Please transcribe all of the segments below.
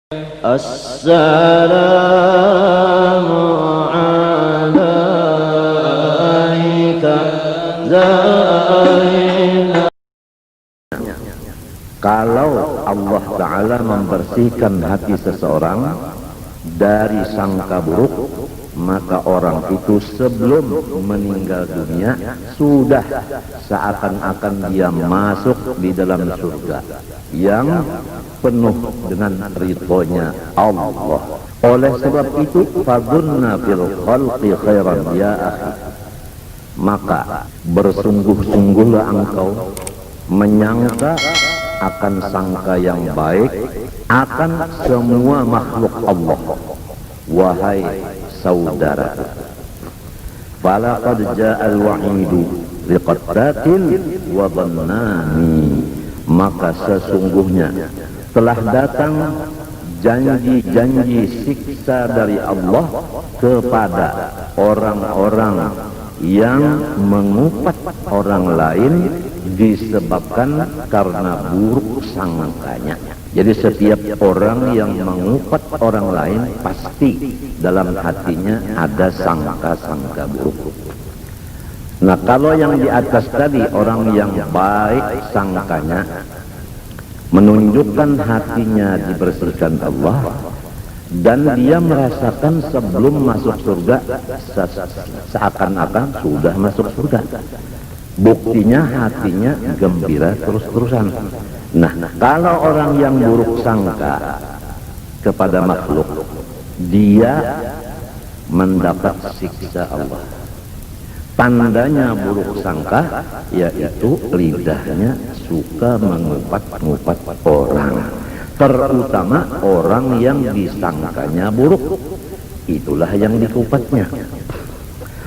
Assalamualaikum Zainab. Kalau Allah Ta'ala membersihkan hati seseorang dari sangka buruk, maka orang itu sebelum meninggal dunia sudah seakan-akan dia masuk di dalam surga yang penuh dengan ridhonya Allah. Oleh sebab itu, fadunna fil khalqi khairan ya akhi, maka bersungguh-sungguhlah engkau menyangka akan sangka yang baik akan semua makhluk Allah, wahai saudara. Falaqad ja'al wa'idu liqattatil wa dhannani, maka sesungguhnya telah datang janji-janji siksa dari Allah kepada orang-orang yang mengupat orang lain disebabkan karena buruk sangkanya. Jadi setiap orang yang mengupat orang lain pasti dalam hatinya ada sangka-sangka buruk. Nah, kalau yang di atas tadi orang yang baik sangkanya, menunjukkan hatinya dibersihkan Allah, dan dia merasakan sebelum masuk surga seakan-akan sudah masuk surga. Buktinya hatinya gembira terus-terusan. Nah, kalau orang yang buruk sangka kepada makhluk, dia mendapat siksa Allah. Tandanya buruk sangka yaitu lidahnya suka mengupat-ngupat orang, terutama orang yang disangkanya buruk, itulah yang dikupatnya.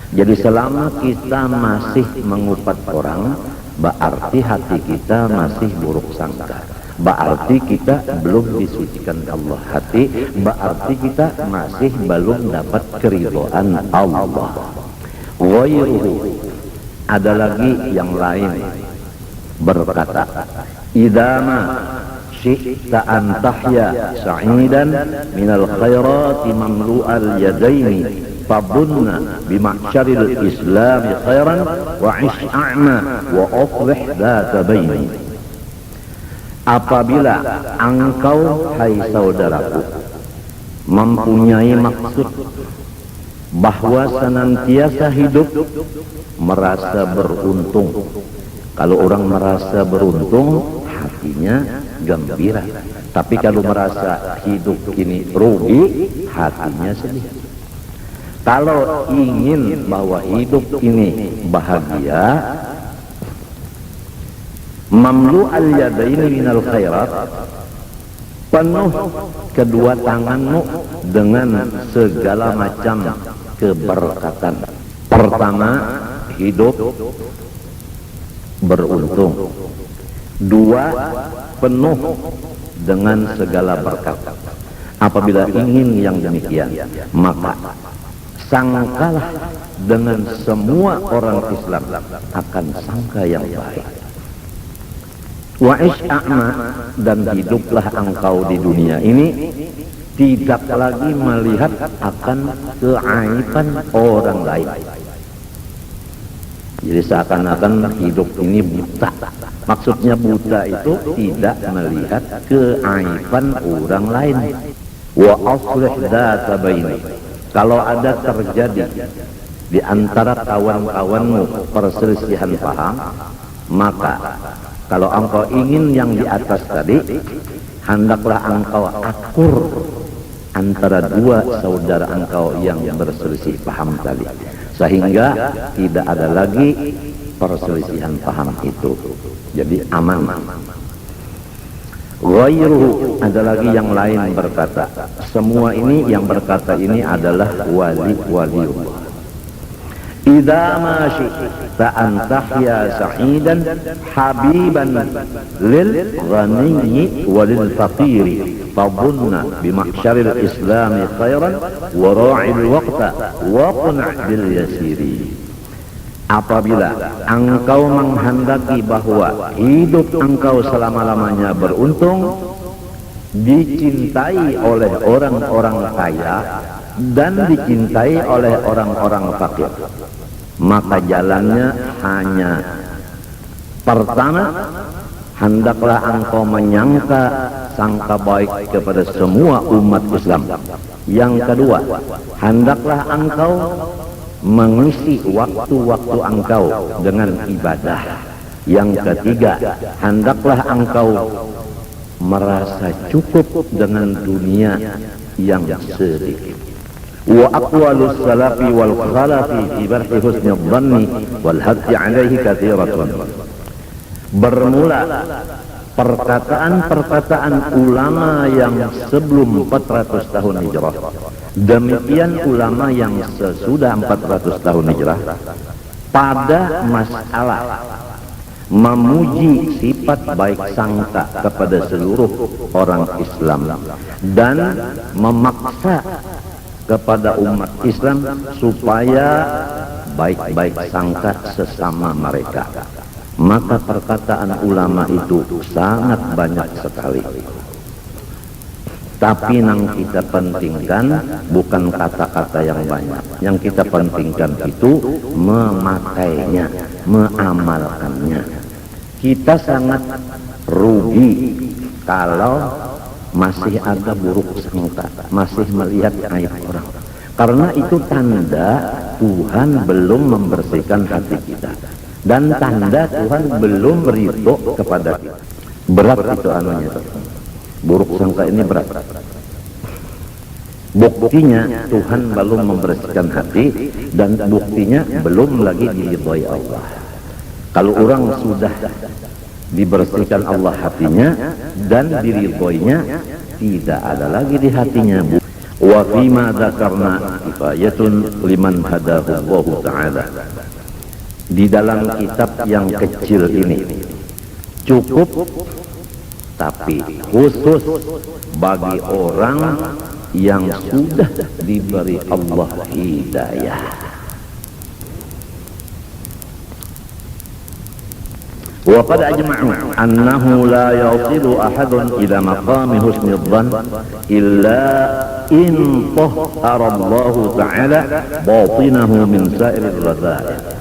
Jadi selama kita masih mengupat orang, berarti hati kita masih buruk sangka, berarti kita belum disucikan Allah hati, berarti kita masih belum dapat keridhaan Allah. Ghairuhu, ada lagi yang lain berkata, idama syi'ta an tahya sa'idan minal khairati mamlu'al yadaini fabunna bima'syaril islami khairan wa ish a'ma wa aflih dhata baini. Apabila engkau, hai saudaraku, mempunyai maksud bahwa senantiasa hidup merasa beruntung. Kalau orang merasa beruntung, hatinya gembira. Tapi kalau merasa hidup ini rugi, hatinya sedih. Kalau ingin bahwa hidup ini bahagia, mamlu al-yadaini minal khairat, penuh kedua tanganmu dengan segala macam keberkatan. Pertama, hidup beruntung. Dua, penuh dengan segala berkat. Apabila ingin yang demikian, maka sangkalah dengan semua orang Islam akan sangka yang baik. Wa isya'ma, dan hiduplah engkau di dunia ini tidak lagi melihat akan keaiban orang lain. Jadi seakan-akan hidup ini buta. Maksudnya buta itu tidak melihat keaiban orang lain. Wa aslih dhata baini, kalau ada terjadi di antara kawan-kawanmu perselisihan paham, maka kalau engkau ingin yang di atas tadi, hendaklah engkau akur antara dua saudara engkau yang berselisih paham tadi, sehingga tidak ada lagi perselisihan paham itu, jadi aman. Ghairuhu, ada lagi yang lain berkata, semua ini yang berkata ini adalah wali-waliullah. Idza ma syi'ta an tahya sa'idan habiban lil ghaniyyi walil faqiri fadunna bimahsyaril islami khairan wa ra'il waqta wa qun' bil yasiri. Apabila engkau menghendaki bahwa hidup engkau selama-lamanya beruntung, dicintai oleh orang-orang kaya dan dicintai oleh orang-orang fakir. Maka jalannya hanya pertama, hendaklah engkau menyangka sangka baik kepada semua umat Islam. Yang kedua, hendaklah engkau mengisi waktu-waktu engkau dengan ibadah. Yang ketiga, hendaklah engkau merasa cukup dengan dunia yang sedikit. Wa aqwalus salafi wal khalafi fi barhi husni dhanni wal haddi alaihi katsiratun. Bermula perkataan-perkataan ulama yang sebelum 400 tahun hijrah, demikian ulama yang sesudah 400 tahun hijrah, pada masalah memuji sifat baik sangka kepada seluruh orang Islam dan memaksa kepada umat Islam supaya baik-baik sangka sesama mereka. Maka perkataan ulama itu sangat banyak sekali. Tapi yang kita pentingkan bukan kata-kata yang banyak. Yang kita pentingkan itu memakainya, mengamalkannya. Kita sangat rugi kalau masih ada buruk sangka, masih melihat aib orang. Karena itu tanda Tuhan belum membersihkan hati kita. Dan tanda Tuhan belum ridho kepada kita. Berat itu anunya. Buruk sangka ini berat. Buktinya Tuhan belum membersihkan hati, dan buktinya belum lagi diridhoi Allah. Kalau orang sudah dibersihkan Allah hatinya dan diridhoinya, tidak ada lagi di hatinya. Wa fima dzakarna kifayatun liman hadahu Allah taala. Di dalam kitab yang kecil ini cukup, tapi khusus bagi orang yang sudah diberi Allah hidayah. Wa qad ajma'u annahu la yasilu ahadun ila maqami husni dhann illa in tahhara Allah ta'ala batinahu min sa'iril radha'il.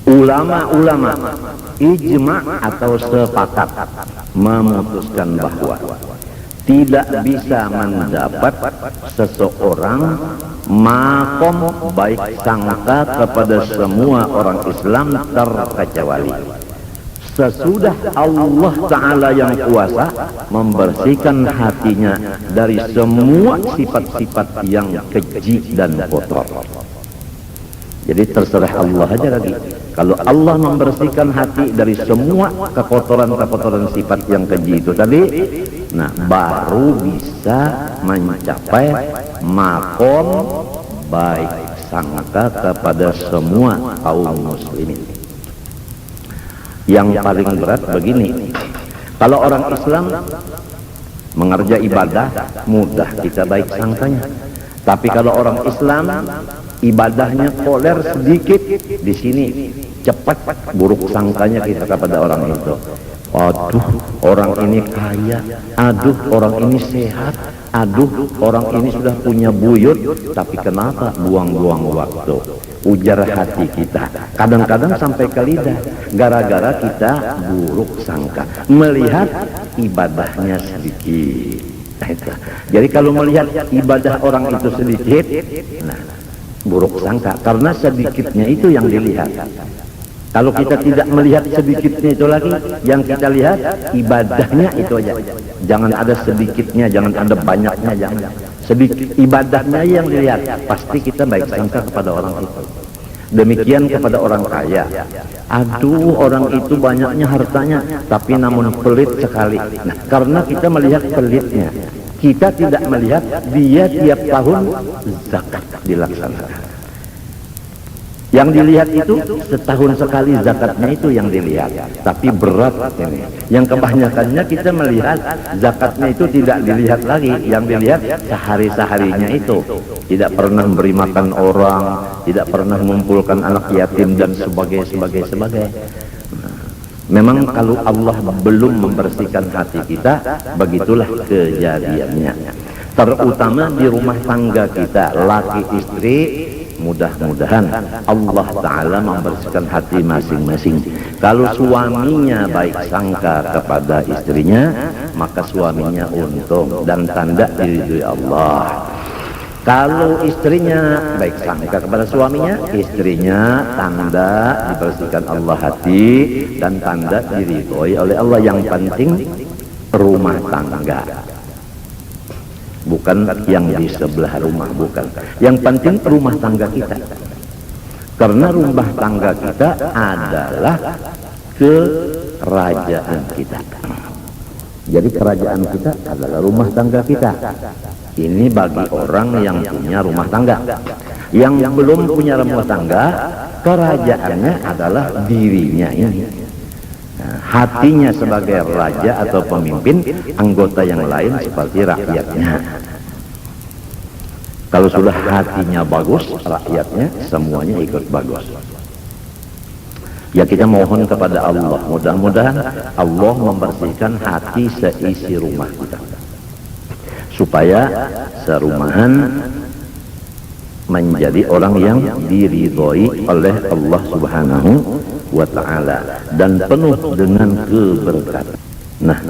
Ulama-ulama ijma' atau sepakat memutuskan bahwa tidak bisa mendapat seseorang makom baik sangka kepada semua orang Islam terkecuali sesudah Allah Ta'ala yang kuasa membersihkan hatinya dari semua sifat-sifat yang keji dan kotor. Jadi terserah Allah aja lagi. Kalau Allah membersihkan hati dari semua kekotoran-kekotoran sifat yang keji itu tadi, nah baru bisa mencapai makom baik sangka kepada semua kaum muslimin. Yang paling berat begini, kalau orang Islam mengerja ibadah mudah kita baik sangkanya, tapi kalau orang Islam ibadahnya koler sedikit, di sini cepat buruk sangkanya kita kepada orang itu. Aduh, orang ini kaya, aduh orang ini sehat, aduh orang ini sudah punya buyut, tapi kenapa buang-buang waktu? Ujar hati kita, kadang-kadang sampai ke lidah, gara-gara kita buruk sangka, melihat ibadahnya sedikit. Jadi kalau melihat ibadah orang itu sedikit, nah buruk sangka, karena sedikitnya itu yang dilihat. Kalau kita tidak melihat sedikitnya itu lagi, yang kita lihat ibadahnya itu aja. Jangan ada sedikitnya, jangan ada banyaknya, jangan. Sedikit ibadahnya yang dilihat, pasti kita baik sangka kepada orang itu. Demikian kepada orang kaya. Aduh, orang itu banyaknya hartanya, tapi namun pelit sekali. Nah, karena kita melihat pelitnya, kita tidak melihat dia tiap tahun zakat dilaksanakan. Yang dilihat itu setahun sekali zakatnya itu yang dilihat, tapi berat ini. Yang kebanyakannya kita melihat zakatnya itu tidak dilihat lagi, yang dilihat sehari-seharinya itu. Tidak pernah memberi makan orang, tidak pernah mengumpulkan anak yatim dan sebagainya. Memang kalau Allah belum membersihkan hati kita, begitulah kejadiannya. Terutama di rumah tangga kita, laki istri, mudah-mudahan Allah Ta'ala membersihkan hati masing-masing. Kalau suaminya baik sangka kepada istrinya, maka suaminya untung dan tanda diridhoi Allah. Kalau istrinya baik sangka kepada suaminya, istrinya tanda dibersihkan Allah hati dan tanda diridhoi oleh Allah. Yang penting rumah tangga, bukan yang di sebelah rumah, bukan. Yang penting rumah tangga kita, karena rumah tangga kita adalah kerajaan kita. Jadi kerajaan kita adalah rumah tangga kita. Ini bagi orang yang punya rumah tangga. Yang belum punya rumah tangga, kerajaannya adalah dirinya ini. Nah, hatinya sebagai raja atau pemimpin, anggota yang lain seperti rakyatnya. Kalau sudah hatinya bagus, rakyatnya semuanya ikut bagus. Ya, kita mohon kepada Allah, mudah-mudahan Allah membersihkan hati seisi rumah kita, supaya serumahan menjadi orang yang diridhoi oleh Allah Subhanahu wa Ta'ala dan penuh dengan keberkatan. Nah,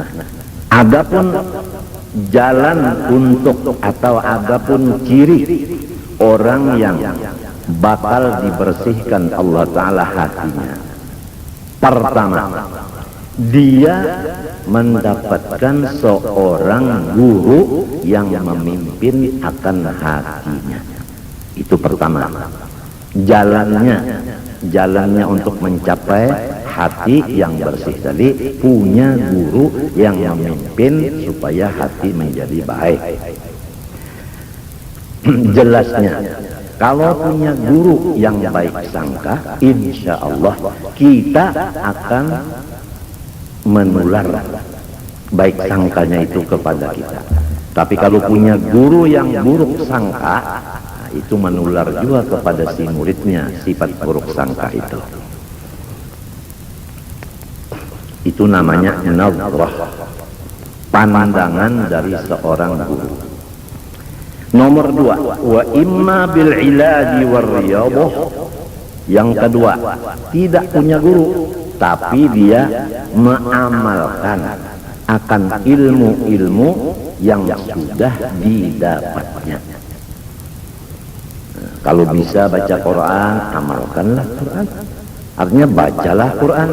adapun jalan untuk atau adapun ciri orang yang bakal dibersihkan Allah Ta'ala hatinya, pertama, dia mendapatkan seorang guru yang memimpin akan hatinya. Itu pertama. Jalannya untuk mencapai hati yang bersih tadi, punya guru yang memimpin supaya hati menjadi baik. Jelasnya, kalau punya guru yang baik sangka, insya Allah kita akan menular baik sangkanya itu kepada kita. Tapi kalau punya guru yang buruk sangka, nah, itu menular juga kepada si muridnya sifat buruk sangka itu. Itu namanya nazrah, pandangan dari seorang guru. Nomor dua, wa imma bil ilaji war riyadhah. Yang kedua, tidak punya guru, tapi dia mengamalkan akan ilmu-ilmu yang sudah didapatnya. Nah, kalau bisa baca Quran, amalkanlah Quran. Artinya bacalah Quran.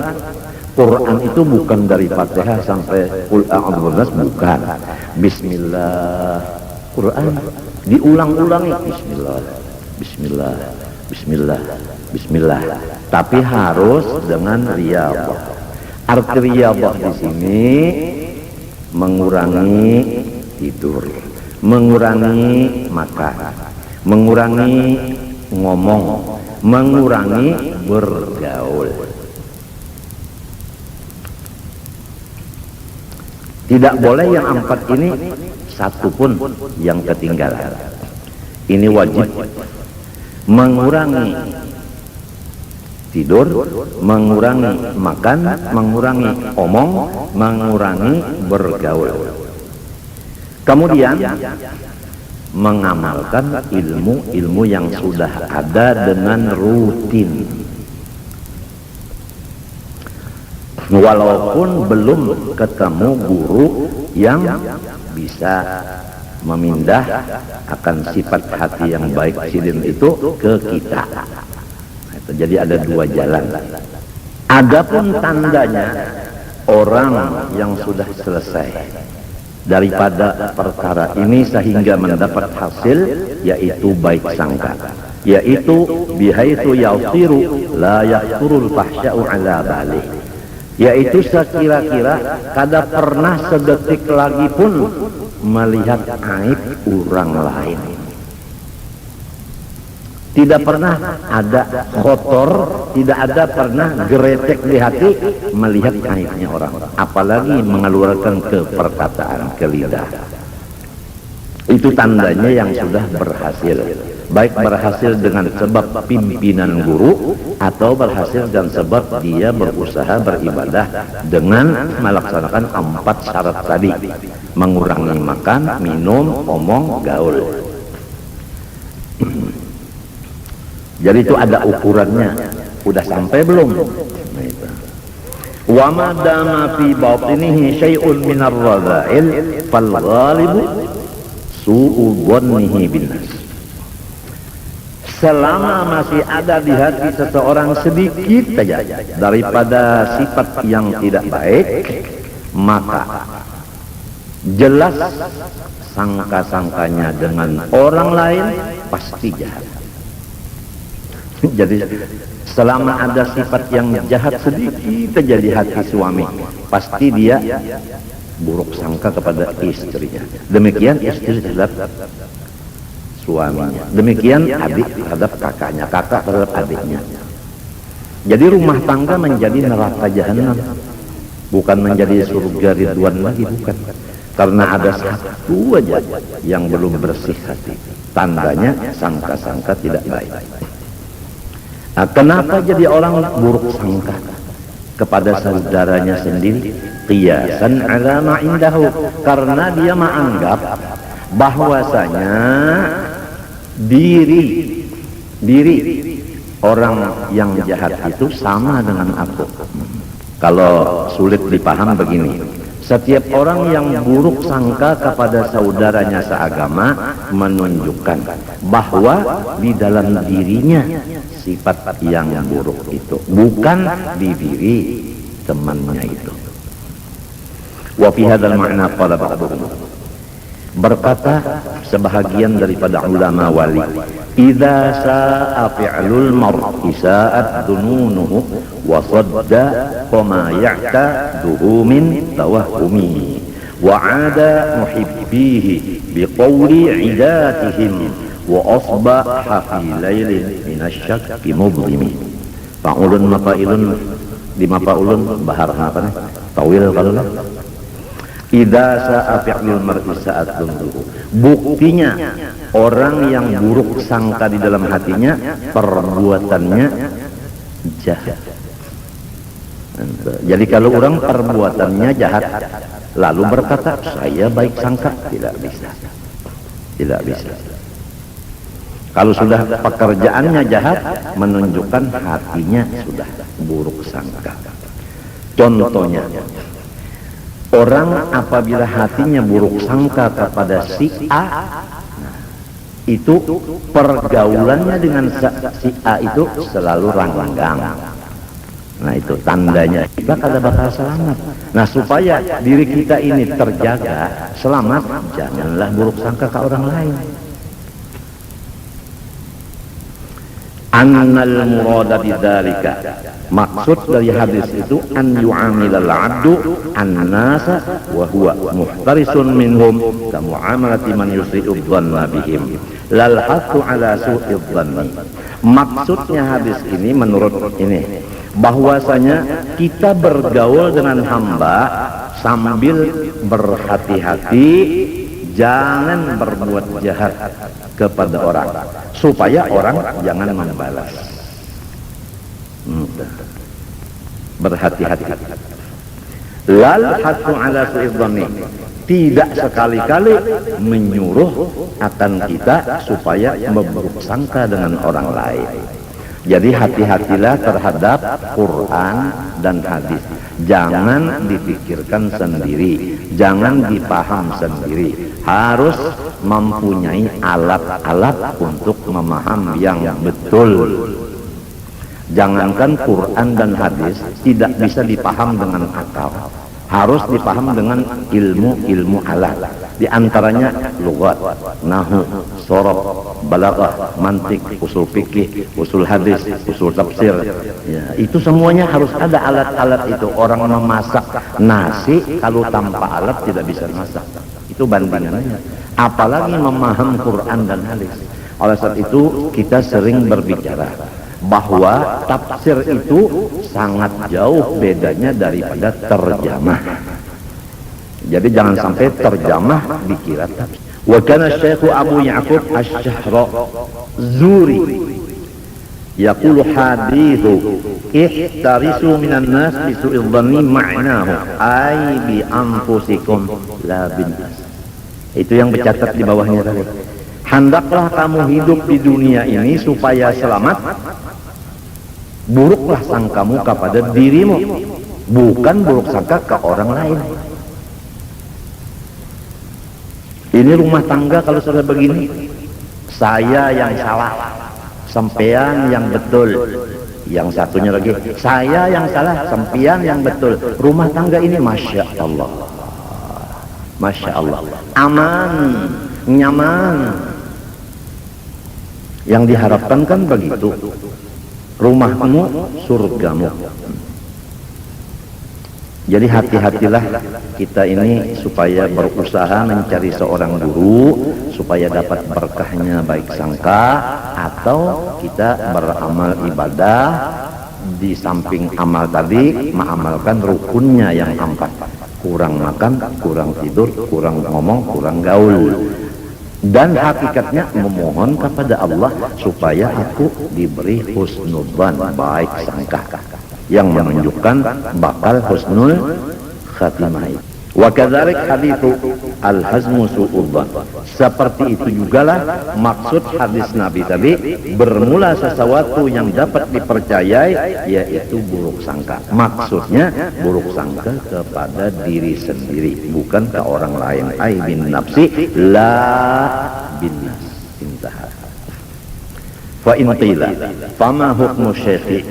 Quran itu bukan dari Fatihah sampai Qul a'udzu birabbin, bukan. Bismillah, Quran diulang-ulangi, Bismillah, Bismillah, Bismillah, Bismillah. Tapi harus dengan riyadhah. Arti riyadhah di sini mengurangi tidur, mengurangi makan, mengurangi ngomong, mengurangi bergaul. Tidak boleh yang empat ini satu pun yang ketinggalan. Ini wajib. Mengurangi tidur, mengurangi makan, mengurangi omong, mengurangi bergaul. Kemudian mengamalkan ilmu-ilmu yang sudah ada dengan rutin. Walaupun belum ketemu guru yang bisa memindah akan sifat hati yang baik sidin itu ke kita. Jadi ada dua jalan. Adapun tandanya orang yang sudah selesai daripada perkara ini sehingga mendapat hasil, yaitu baik sangka, yaitu bihaitu yausiru la yaqturul fahsya'u ala balih, yaitu sekira-kira kada pernah sedetik lagi pun melihat aib orang lain. Tidak pernah ada kotor, tidak ada pernah geretek di hati melihat aibnya orang, apalagi mengeluarkan ke perkataan, ke lidah. Itu tandanya yang sudah berhasil. baik berhasil dengan sebab pimpinan guru atau berhasil dengan sebab dia berusaha beribadah dengan melaksanakan 4 syarat tadi, mengurangi makan, minum, omong, gaul. Jadi itu ada ukurannya, udah sampai belum? Nah, itu. Wa ma dama fi batinihi syai'un min ar-radha'il fal ghalibu su'u dhannihi bin nas. Selama masih ada di hati seseorang sedikit saja daripada sifat yang tidak baik, maka jelas sangka-sangkanya dengan orang lain pasti jahat. Jadi selama ada sifat yang jahat sedikit saja di hati suami, pasti dia buruk sangka kepada istrinya. Demikian istri terhadap suaminya, demikian adik terhadap kakaknya, kakak terhadap adiknya. Jadi rumah tangga menjadi neraka jahanam, bukan menjadi surga ridwan lagi, bukan. Karena ada satu aja yang belum bersih hati, tandanya sangka-sangka tidak baik. Nah, kenapa jadi orang buruk sangka kepada saudaranya sendiri? Qiyasan ala ma indahu, karena dia menganggap bahwasanya diri orang yang jahat itu sama dengan aku. Kalau sulit dipaham begini, setiap orang yang buruk sangka kepada saudaranya seagama menunjukkan bahwa di dalam dirinya sifat yang buruk itu, bukan di diri temannya itu. Wa fi hadzal ma'na qala ba'dhum, berkata sebahagian daripada ulama wali, idza sa'a fi'lul mar'i sa'at dununuhu wa sadda qama ya'taduhu min tawahhumi wa 'ada muhibbihi biqawli 'idatihim wa asbaha fi lailin minasyakki mudlimi. Fa'ulun mafa'ilun di mafa'ulun bahar apa nih? Tawil kalau lah. Idza sa'a fi'lul mar'i sa'at dunuhu, buktinya orang yang buruk sangka di dalam hatinya perbuatannya jahat. Jadi kalau orang perbuatannya jahat lalu berkata saya baik sangka, tidak bisa, tidak bisa. Kalau sudah pekerjaannya jahat, menunjukkan hatinya sudah buruk sangka. Contohnya, orang apabila hatinya buruk sangka kepada si A, itu pergaulannya dengan si A itu selalu ranggang. Nah itu tandanya kita kada bakal selamat. Nah supaya diri kita ini terjaga selamat, janganlah buruk sangka ke orang lain. Annal murada bidzalika, maksud dari hadis itu an yu'amilal 'abdu an-nasa wa huwa muhtarisun minhum ka mu'amalati man yusri'u dhanna bihim lal hattu ala su'i dhanni. Maksudnya hadis ini menurut ini bahwasanya kita bergaul dengan hamba sambil berhati-hati jangan berbuat jahat kepada orang, supaya orang jangan membalas. Berhati-hati. Lal hattu ala su'idzani, tidak sekali-kali menyuruh akan kita supaya berburuk sangka dengan orang lain. Jadi hati-hatilah terhadap Quran dan hadis. Jangan dipikirkan sendiri, jangan dipaham sendiri. Harus mempunyai alat-alat untuk memaham yang betul. Jangankan Quran dan hadis tidak bisa dipaham dengan akal, harus dipaham dengan ilmu-ilmu alat. Di antaranya lughat, nahwu, sorof, balaghah, mantik, usul fikih, usul hadis, usul tafsir. Ya, itu semuanya harus ada alat-alat itu. Orang memasak nasi kalau tanpa alat tidak bisa masak. Itu bandingannya. Apalagi memaham Quran dan hadis. Oleh sebab itu kita sering berbicara bahwa tafsir itu sangat jauh bedanya daripada terjemah. Jadi jangan sampai terjemah dikira tafsir. Wa kana Syekh Abu Ya'qub Asy-Syahrazuri yaqulu hadithu ihtarisu minan nas bi su'il dhanni ma'nahu ay bi anfusikum la bin nas. Itu yang bercatat di bawahnya tadi. Hendaklah kamu hidup di dunia ini supaya selamat. Buruklah sangkamu kepada dirimu, bukan buruk sangka ke orang lain. Ini rumah tangga kalau sudah begini, saya yang salah, sampean yang betul. Yang satunya lagi, saya yang salah, sampean yang betul. Rumah tangga ini Masya Allah, Masya Allah, aman, nyaman. Yang diharapkan kan begitu, rumahmu surgamu. Jadi hati-hatilah kita ini supaya berusaha mencari seorang guru supaya dapat berkahnya baik sangka, atau kita beramal ibadah di samping amal tadi mengamalkan rukunnya yang 4. Kurang makan, kurang tidur, kurang ngomong, kurang gaul. Dan hakikatnya memohon kepada Allah supaya aku diberi husnudzan, baik sangka, yang menunjukkan bakal husnul khatimah. Wa kadzalik haditsu al-hazmu su'udzan. Seperti itu jugalah maksud hadis Nabi tadi, bermula sesuatu yang dapat dipercayai yaitu buruk sangka. Maksudnya buruk sangka kepada diri sendiri, bukan ke orang lain. Ai bin nafsi la bin nas. Intaha. Fa in qila fama hukmu syekhi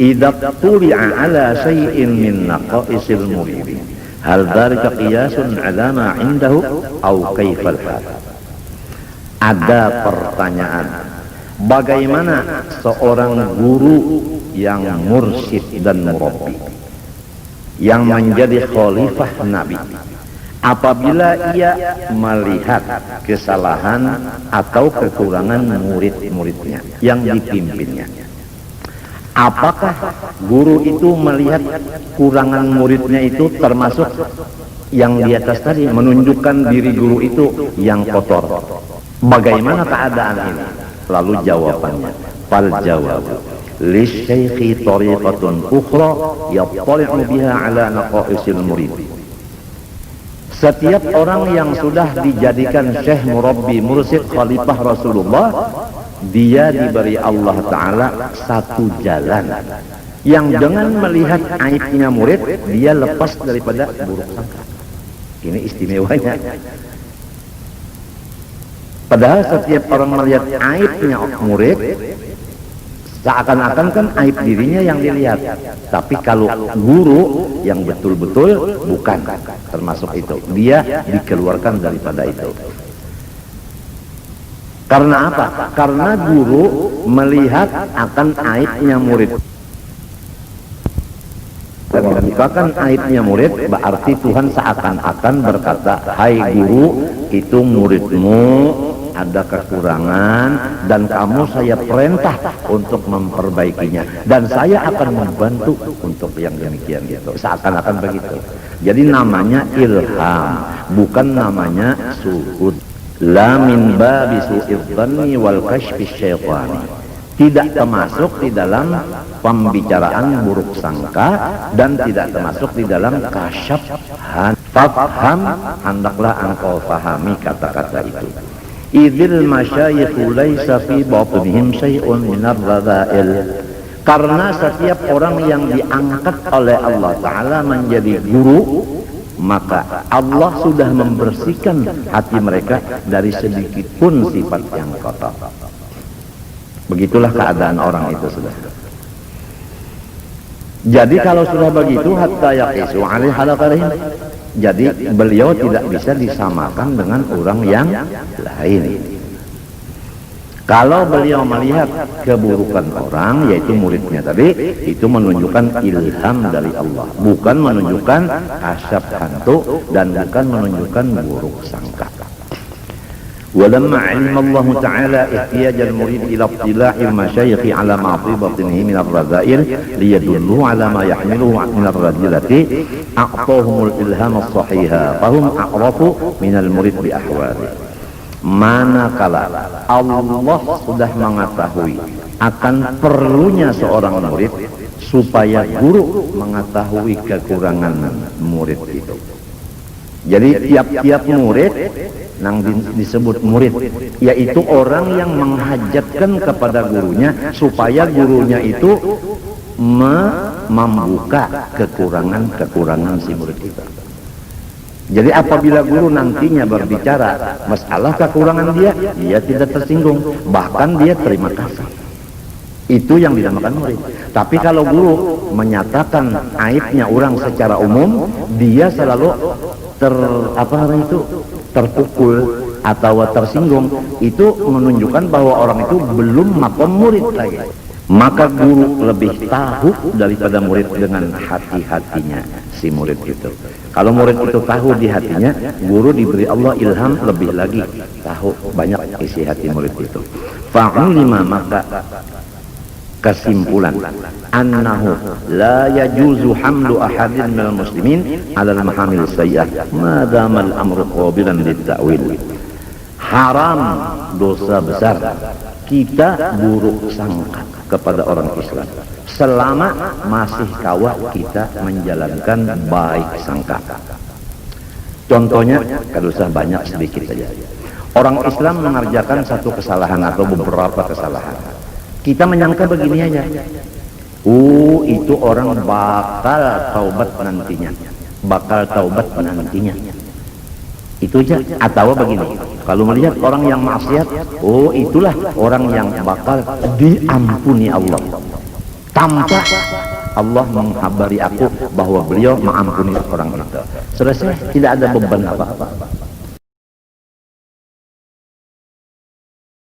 idza tuli'a ala syai'in min naqaisil muridin, hal dzalika qiyasun 'ala ma 'indahu aw kaifal hal? Ada pertanyaan, bagaimana seorang guru yang mursyid dan murabbi yang menjadi khalifah Nabi apabila ia melihat kesalahan atau kekurangan murid-muridnya yang dipimpinnya? Apakah guru itu melihat kurangan muridnya itu termasuk yang di atas tadi, menunjukkan diri guru itu yang kotor? Bagaimana keadaan ini? Lalu jawabannya, fal jawab lisyaikhi tariqatun ukhra yattali'u biha ala naqaisil murid. Setiap orang yang sudah dijadikan syekh, murabbi, mursyid, khalifah Rasulullah, dia diberi Allah Ta'ala satu jalan yang dengan melihat aibnya murid, dia lepas daripada buruk sangka. Ini istimewanya. Padahal setiap orang melihat aibnya murid, seakan-akan kan aib dirinya yang dilihat. Tapi kalau guru yang betul-betul bukan termasuk itu, dia dikeluarkan daripada itu. Karena apa? Karena guru melihat akan aibnya murid. Dan membukakan aibnya murid, berarti Tuhan seakan-akan berkata, hai guru, itu muridmu ada kekurangan dan kamu saya perintah untuk memperbaikinya, dan saya akan membantu untuk yang demikian gitu. Seakan-akan begitu. Jadi namanya ilham, bukan namanya suhud. La min babi su'idz dhanni wal kashfi syaitani. Tidak termasuk di dalam pembicaraan buruk sangka dan tidak termasuk di dalam kasyafan. Fafham, hendaklah engkau fahami kata-kata itu. Idzil masyayikhu laisa fi batinihim syai'un minar radha'il. Karena setiap orang yang diangkat oleh Allah Ta'ala menjadi guru, maka Allah sudah membersihkan hati mereka dari sedikit pun sifat yang kotor. Begitulah keadaan orang itu sudah. Jadi kalau sudah begitu, hatta yaqisu alaihi halakarihim, jadi beliau tidak bisa disamakan dengan orang yang lain. Kalau beliau melihat keburukan orang, yaitu muridnya tadi, itu menunjukkan ilham dari Allah, bukan menunjukkan asyab hantu dan bukan menunjukkan buruk sangka. ولما علم الله تعالى احتياج المريد إلى اطلاع المشايخ على ما في بطنه من الرذائل ليدلوا على ما يحمله من الرذيلة أعطاهم الإلهام الصحيح فهم أعرف من المريد بأحواله. Manakala Allah sudah mengetahui akan perlunya seorang murid supaya guru mengetahui kekurangan murid itu. Jadi tiap-tiap murid yang disebut murid, yaitu orang yang menghajatkan kepada gurunya supaya gurunya itu membuka kekurangan-kekurangan si murid itu. Jadi apabila guru nantinya berbicara masalah kekurangan dia tidak tersinggung, bahkan dia terima kasih. Itu yang dinamakan murid. Tapi kalau guru menyatakan aibnya orang secara umum, dia selalu terpukul atau tersinggung. Itu menunjukkan bahwa orang itu belum makom murid lagi. Maka guru lebih tahu daripada murid dengan hati-hatinya si murid itu. Kalau murid itu tahu di hatinya, guru diberi Allah ilham lebih lagi tahu banyak isi hati murid itu. Fa'ulima, maka kesimpulan annahu la yajuzu hamlu ahadin minal muslimin ala al-mahamil sayyi'ah ma dama al-amru qabilan lit-ta'wil. Haram, dosa besar kita buruk sangka kepada orang Islam selama masih kawat kita menjalankan baik sangka. Contohnya, kalau usah banyak, sedikit saja. Orang Islam mengerjakan satu kesalahan atau beberapa kesalahan, kita menyangka begini aja, itu orang bakal taubat nantinya, itu aja. Atau begini, kalau melihat orang yang maksiat, itulah orang yang bakal diampuni Allah, tanpa Allah menghabari aku bahwa beliau mengampuni orang itu. Selesai, tidak ada beban apa-apa.